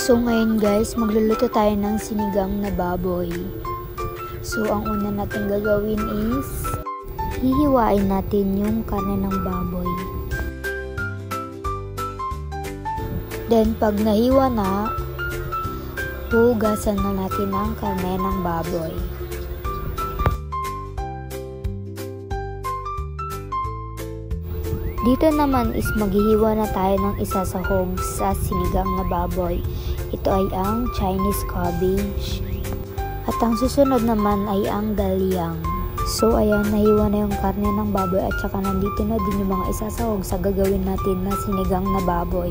So ngayon guys, magluluto tayo ng sinigang na baboy. So ang una natin gagawin is hihiwain natin yung karne ng baboy. Then pag nahiwa na, hugasan na natin ang karne ng baboy. Dito naman is maghihiwa na tayo ng isa sa hog sa sinigang na baboy. Ito ay ang Chinese cabbage. At ang susunod naman ay ang galyang. So ayan, nahiwa na yung karne ng baboy at saka nandito na din yung mga isasahog sa gagawin natin na sinigang na baboy.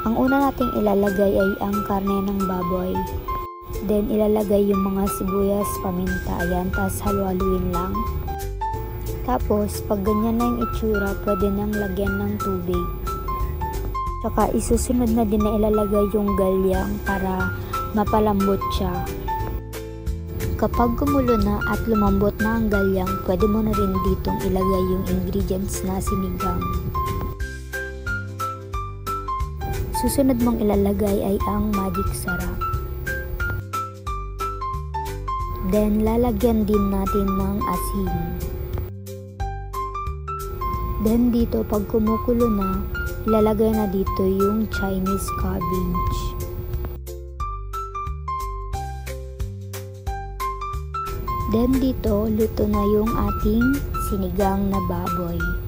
Ang una nating ilalagay ay ang karne ng baboy. Then ilalagay yung mga sibuyas, paminta, ayan, tapos halu-haluin lang. Tapos pag ganyan na yung itsura, pwede nang lagyan ng tubig. Tsaka isusunod na din na ilalagay yung galyang para mapalambot siya. Kapag gumulo na at lumambot na ang galyang, pwede mo na rin ditong ilagay yung ingredients na sinigang. Susunod mong ilalagay ay ang magic sarap. Then lalagyan din natin ng asin. Then dito pag kumukulo na, ilalagay na dito yung Chinese cabbage. Then dito luto na yung ating sinigang na baboy.